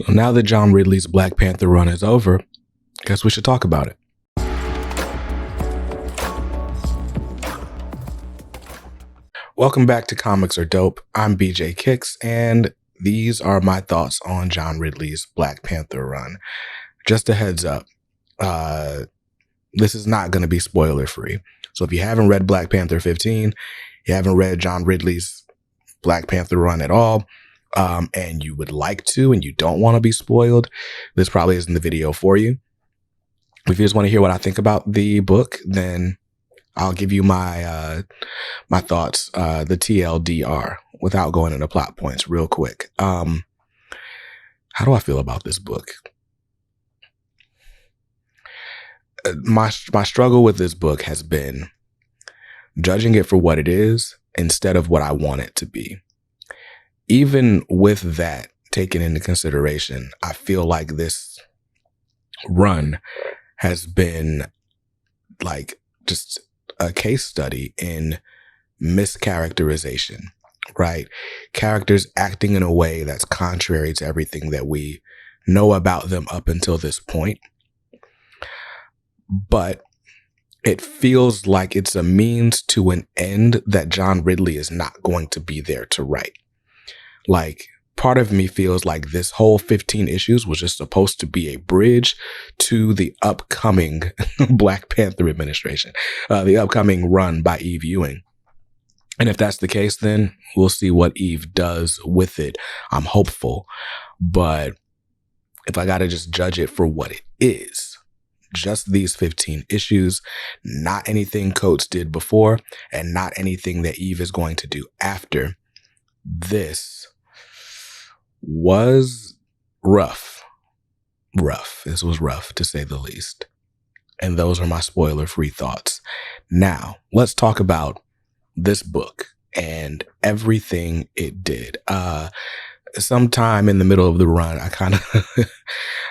So now that John Ridley's Black Panther run is over, I guess we should talk about it. Welcome back to Comics Are Dope. I'm BJ Kicks, and these are my thoughts on John Ridley's Black Panther run. Just a heads up, this is not going to be spoiler free. So if you haven't read Black Panther 15, you haven't read John Ridley's Black Panther run at all, and you would like to and you don't want to be spoiled, this probably isn't the video for you. If you just want to hear what I think about the book, then I'll give you my my thoughts, the TLDR, without going into plot points real quick. How do I feel about this book? My struggle with this book has been judging it for what it is instead of what I want it to be. Even with that taken into consideration, I feel like this run has been like just a case study in mischaracterization, right? Characters acting in a way that's contrary to everything that we know about them up until this point. But it feels like it's a means to an end that John Ridley is not going to be there to write. Like, part of me feels like this whole 15 issues was just supposed to be a bridge to the upcoming Black Panther administration, the upcoming run by Eve Ewing. And if that's the case, then we'll see what Eve does with it. I'm hopeful. But if I got to just judge it for what it is, just these 15 issues, not anything Coates did before, and not anything that Eve is going to do after, this was rough. This was rough, to say the least. And those are my spoiler-free thoughts. Now, let's talk about this book and everything it did. Sometime in the middle of the run,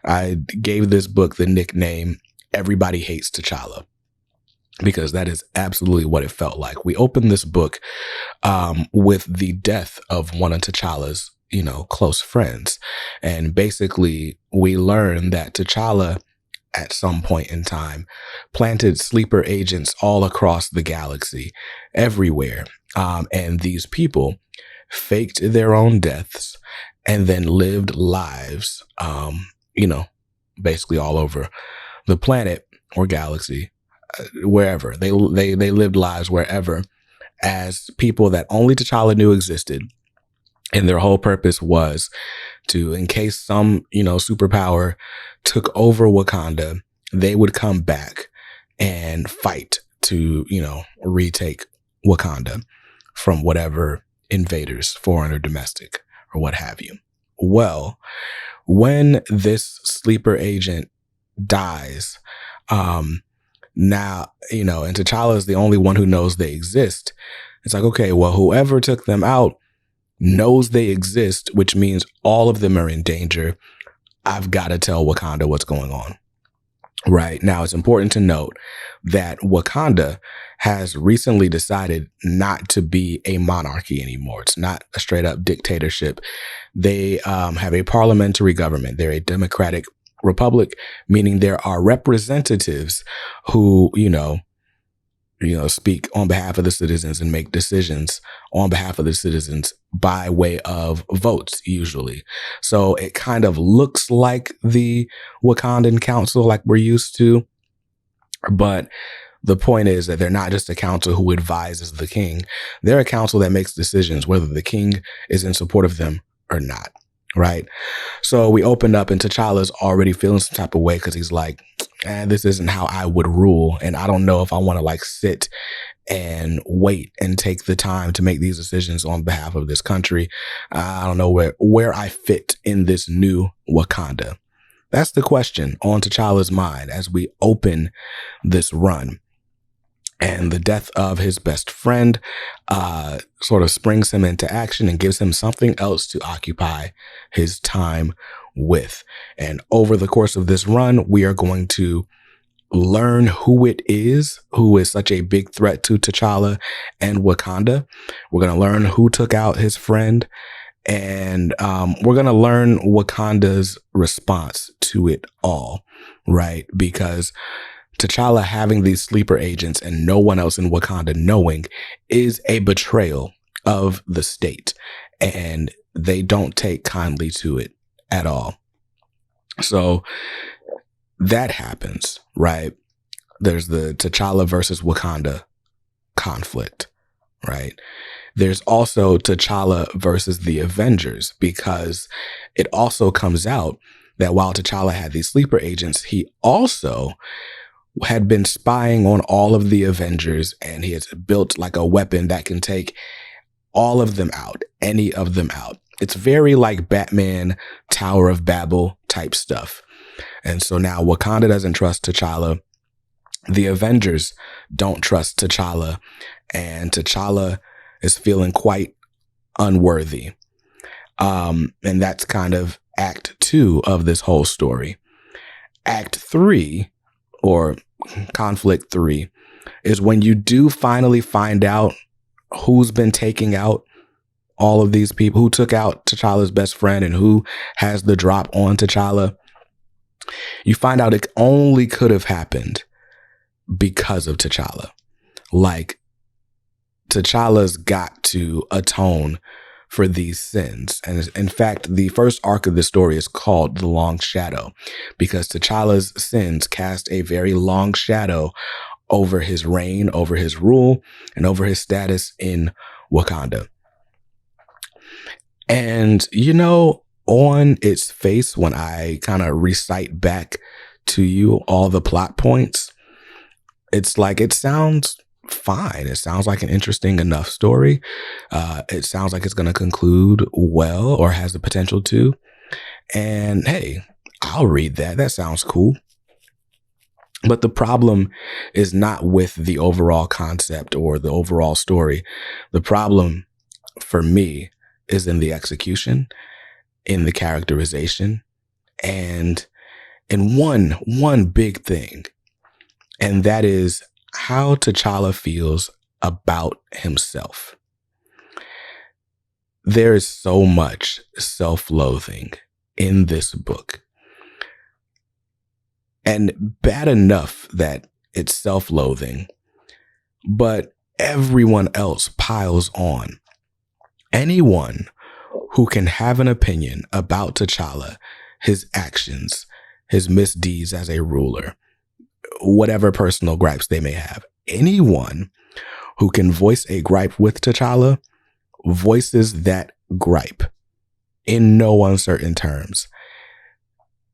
I gave this book the nickname Everybody Hates T'Challa, because that is absolutely what it felt like. We opened this book with the death of one of T'Challa's, close friends. And basically, we learned that T'Challa, at some point in time, planted sleeper agents all across the galaxy, everywhere. And these people faked their own deaths and then lived lives, basically all over the planet or galaxy, wherever. They lived lives wherever as people that only T'Challa knew existed. And their whole purpose was to, in case some, superpower took over Wakanda, they would come back and fight to, retake Wakanda from whatever invaders, foreign or domestic or what have you. Well, when this sleeper agent dies, now, and T'Challa is the only one who knows they exist. It's like, okay, well, whoever took them out knows they exist, which means all of them are in danger. I've got to tell Wakanda what's going on. Right now, it's important to note that Wakanda has recently decided not to be a monarchy anymore. It's not a straight up dictatorship. They have a parliamentary government. They're a democratic republic, meaning there are representatives who, speak on behalf of the citizens and make decisions on behalf of the citizens by way of votes, usually. So it kind of looks like the Wakandan council like we're used to. But the point is that they're not just a council who advises the king. They're a council that makes decisions whether the king is in support of them or not. Right. So we opened up and T'Challa's already feeling some type of way because he's like, this isn't how I would rule. And I don't know if I want to sit and wait and take the time to make these decisions on behalf of this country. I don't know where I fit in this new Wakanda. That's the question on T'Challa's mind as we open this run. And the death of his best friend sort of springs him into action and gives him something else to occupy his time with. And over the course of this run, we are going to learn who is such a big threat to T'Challa and Wakanda. We're going to learn who took out his friend And we're going to learn Wakanda's response to it all, right? Because T'Challa having these sleeper agents and no one else in Wakanda knowing is a betrayal of the state. And they don't take kindly to it at all. So that happens, right? There's the T'Challa versus Wakanda conflict, right? There's also T'Challa versus the Avengers, because it also comes out that while T'Challa had these sleeper agents, he also had been spying on all of the Avengers, and he has built like a weapon that can take all of them out, any of them out. It's very like Batman Tower of Babel type stuff. And so now Wakanda doesn't trust T'Challa. The Avengers don't trust T'Challa, and T'Challa is feeling quite unworthy. And that's kind of Act 2 of this whole story. Act 3, or Conflict 3, is when you do finally find out who's been taking out all of these people, who took out T'Challa's best friend and who has the drop on T'Challa. You find out it only could have happened because of T'Challa. Like, T'Challa's got to atone for these sins. And in fact, the first arc of the story is called The Long Shadow, because T'Challa's sins cast a very long shadow over his reign, over his rule, and over his status in Wakanda. And, you know, on its face, when I kind of recite back to you all the plot points, it's like, it sounds fine. It sounds like an interesting enough story. It sounds like it's going to conclude well, or has the potential to. And hey, I'll read that. That sounds cool. But the problem is not with the overall concept or the overall story. The problem for me is in the execution, in the characterization, and in one big thing. And that is how T'Challa feels about himself. There is so much self-loathing in this book. And bad enough that it's self-loathing, but everyone else piles on. Anyone who can have an opinion about T'Challa, his actions, his misdeeds as a ruler, whatever personal gripes they may have, anyone who can voice a gripe with T'Challa voices that gripe in no uncertain terms.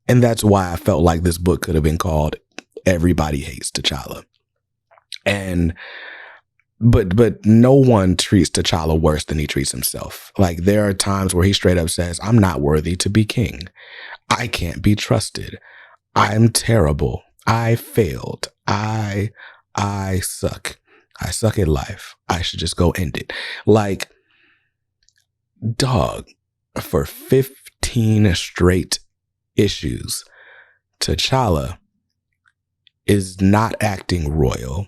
And that's why I felt like this book could have been called Everybody Hates T'Challa. And but no one treats T'Challa worse than he treats himself. Like, there are times where he straight up says, I'm not worthy to be king. I can't be trusted. I'm terrible. I failed. I suck. I suck at life. I should just go end it. Like, dog, for 15 straight issues, T'Challa is not acting royal,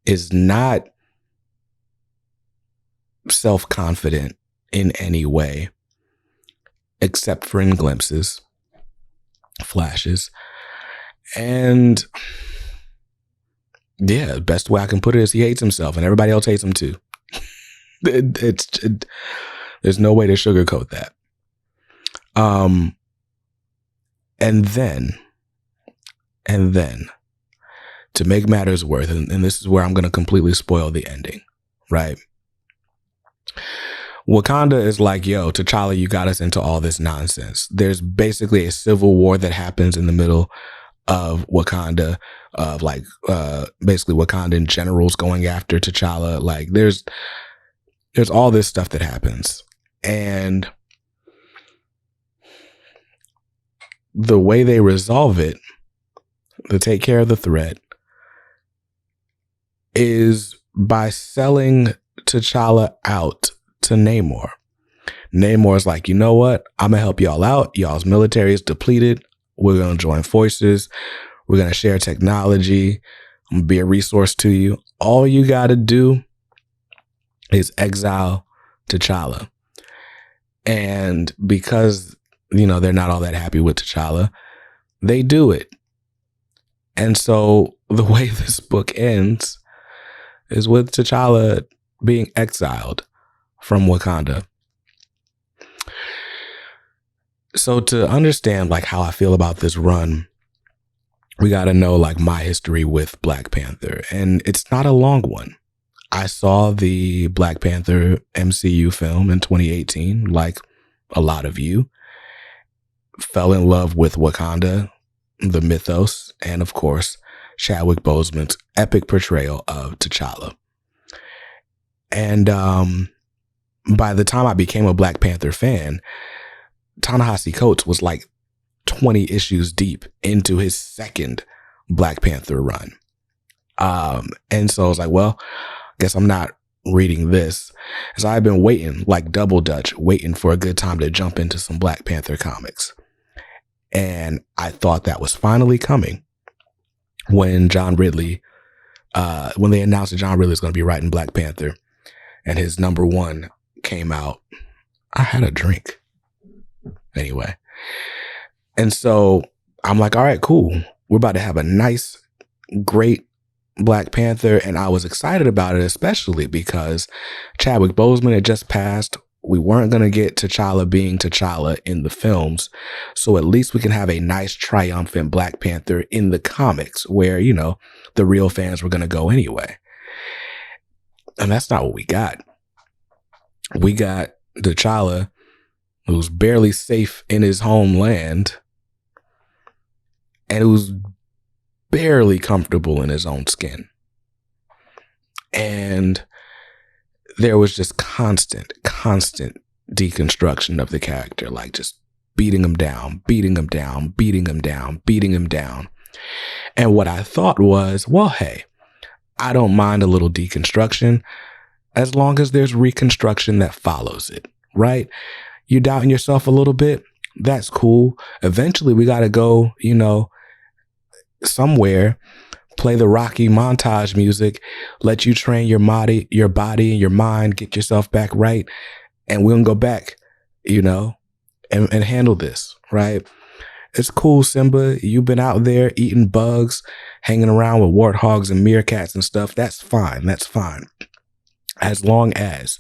is not self-confident in any way, except for in glimpses, flashes. And yeah, the best way I can put it is he hates himself, and everybody else hates him too. There's no way to sugarcoat that. And then, to make matters worse, and this is where I'm going to completely spoil the ending, right? Wakanda is like, yo, T'Challa, you got us into all this nonsense. There's basically a civil war that happens in the middle of Wakanda, of like basically Wakandan generals going after T'Challa. Like, there's all this stuff that happens. And the way they resolve it, to take care of the threat, is by selling T'Challa out to Namor. Namor's like, you know what? I'm going to help y'all out. Y'all's military is depleted. We're going to join forces. We're going to share technology. I'm going to be a resource to you. All you got to do is exile T'Challa. And because, they're not all that happy with T'Challa, they do it. And so the way this book ends is with T'Challa being exiled from Wakanda. So to understand like how I feel about this run, we got to know like my history with Black Panther. And it's not a long one. I saw the Black Panther MCU film in 2018, like a lot of you. Fell in love with Wakanda, the mythos, and of course, Chadwick Boseman's epic portrayal of T'Challa. And by the time I became a Black Panther fan, Ta-Nehisi Coates was like 20 issues deep into his second Black Panther run. And so I was like, well, I guess I'm not reading this. So I've been waiting, like double Dutch, waiting for a good time to jump into some Black Panther comics. And I thought that was finally coming when when they announced that John Ridley was going to be writing Black Panther and his number one came out. I had a drink. Anyway. And so I'm like, all right, cool. We're about to have a nice, great Black Panther. And I was excited about it, especially because Chadwick Boseman had just passed. We weren't going to get T'Challa being T'Challa in the films. So at least we can have a nice, triumphant Black Panther in the comics where, the real fans were going to go anyway. And that's not what we got. We got T'Challa, who's barely safe in his homeland and who's barely comfortable in his own skin. And there was just constant deconstruction of the character, like just beating him down. And what I thought was, well, hey, I don't mind a little deconstruction as long as there's reconstruction that follows it, right? You doubting yourself a little bit? That's cool. Eventually we got to go, somewhere, play the Rocky montage music, let you train your body and your mind, get yourself back right. And we're going to go back, and handle this, right? It's cool, Simba. You've been out there eating bugs, hanging around with warthogs and meerkats and stuff. That's fine. As long as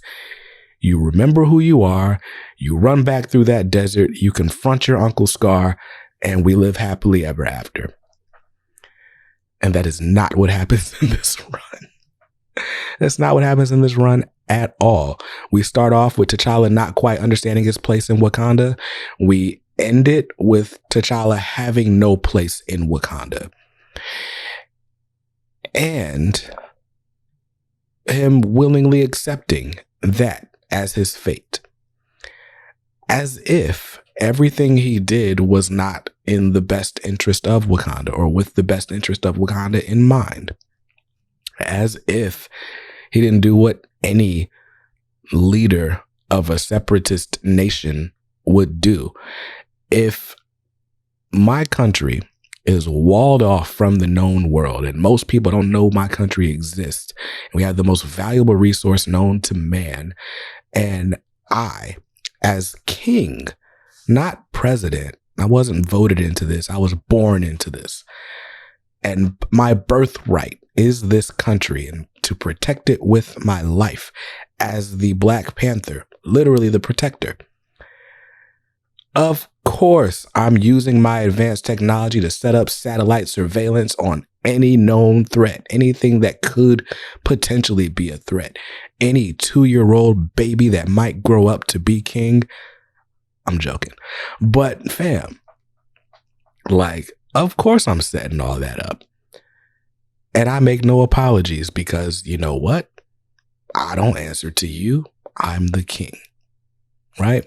you remember who you are, you run back through that desert, you confront your Uncle Scar, and we live happily ever after. And that is not what happens in this run. That's not what happens in this run at all. We start off with T'Challa not quite understanding his place in Wakanda. We end it with T'Challa having no place in Wakanda. And him willingly accepting that as his fate. As if everything he did was not in the best interest of Wakanda or with the best interest of Wakanda in mind. As if he didn't do what any leader of a separatist nation would do. If my country is walled off from the known world and most people don't know my country exists, and we have the most valuable resource known to man, and I, as king, not president, I wasn't voted into this, I was born into this, and my birthright is this country and to protect it with my life as the Black Panther, literally the protector. Of course, I'm using my advanced technology to set up satellite surveillance on any known threat, anything that could potentially be a threat, any 2-year-old baby that might grow up to be king. I'm joking. But fam, of course I'm setting all that up. And I make no apologies because you know what? I don't answer to you. I'm the king, right?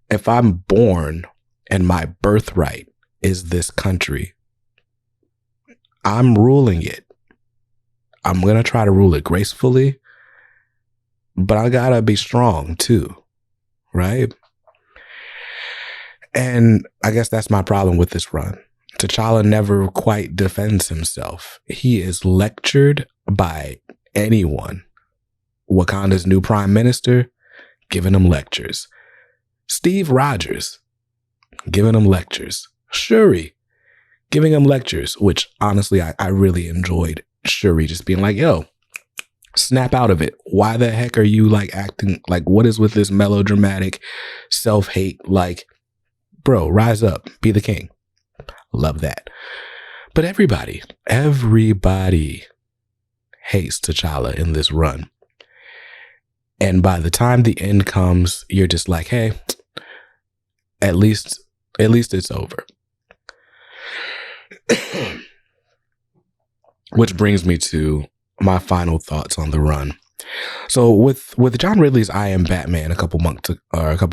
If I'm born and my birthright is this country, I'm ruling it. I'm going to try to rule it gracefully, but I got to be strong too, right? And I guess that's my problem with this run. T'Challa never quite defends himself. He is lectured by anyone. Wakanda's new prime minister giving him lectures. Steve Rogers giving him lectures. Shuri giving him lectures, which honestly, I really enjoyed Shuri just being like, yo, snap out of it. Why the heck are you like acting like, what is with this melodramatic self-hate? Like, bro, rise up, be the king. Love that. But everybody hates T'Challa in this run. And by the time the end comes, you're just like, hey, at least it's over. Which brings me to my final thoughts on the run. So with John Ridley's I Am Batman a couple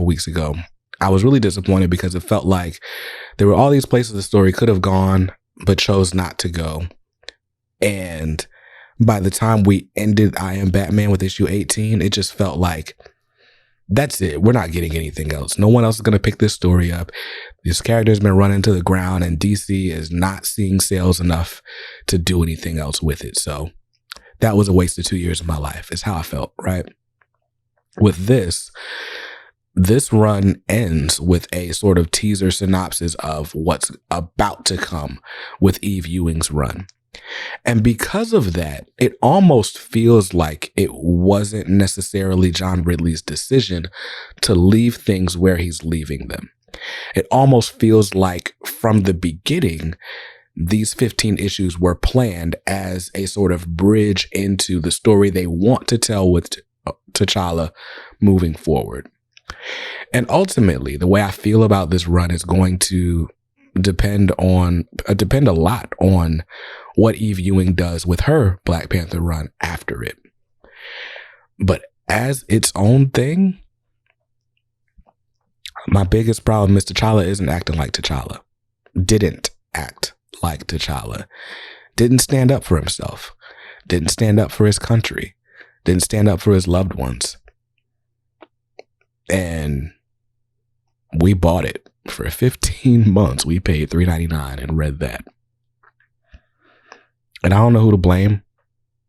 weeks ago, I was really disappointed because it felt like there were all these places the story could have gone, but chose not to go. And by the time we ended I Am Batman with issue 18, it just felt like, that's it. We're not getting anything else. No one else is going to pick this story up. This character has been running to the ground and DC is not seeing sales enough to do anything else with it. So that was a waste of 2 years of my life, is how I felt, right? With this run ends with a sort of teaser synopsis of what's about to come with Eve Ewing's run. And because of that, it almost feels like it wasn't necessarily John Ridley's decision to leave things where he's leaving them. It almost feels like from the beginning, these 15 issues were planned as a sort of bridge into the story they want to tell with T'Challa moving forward. And ultimately, the way I feel about this run is going to depend a lot on what Eve Ewing does with her Black Panther run after it. But as its own thing, my biggest problem is T'Challa isn't acting like T'Challa. Didn't act like T'Challa. Didn't stand up for himself. Didn't stand up for his country. Didn't stand up for his loved ones. And we bought it. For 15 months, we paid $3.99 and read that. And I don't know who to blame.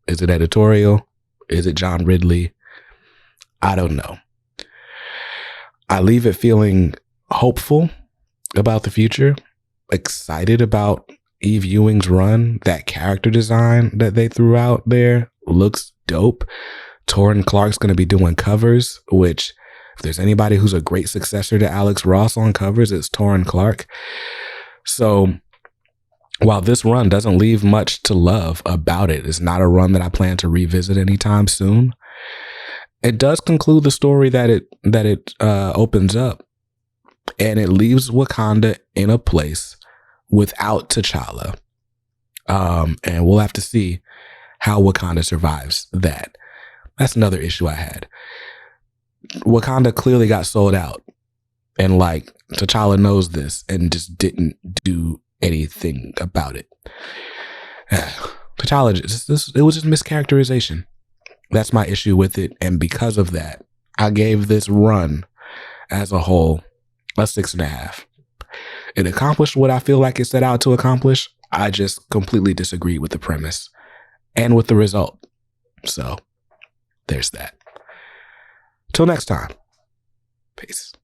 Is it editorial? Is it John Ridley? I don't know. I leave it feeling hopeful about the future, excited about Eve Ewing's run. That character design that they threw out there looks dope. Torrin Clark's going to be doing covers, which, if there's anybody who's a great successor to Alex Ross on covers, it's Torrin Clark. So while this run doesn't leave much to love about it, it's not a run that I plan to revisit anytime soon. It does conclude the story that it opens up, and it leaves Wakanda in a place without T'Challa. And we'll have to see how Wakanda survives that. That's another issue I had. Wakanda clearly got sold out, and like T'Challa knows this and just didn't do anything about it. T'Challa, it was just mischaracterization. That's my issue with it, and because of that, I gave this run as a whole a 6.5. It accomplished what I feel like it set out to accomplish. I just completely disagree with the premise and with the result. So there's that. Till next time. Peace.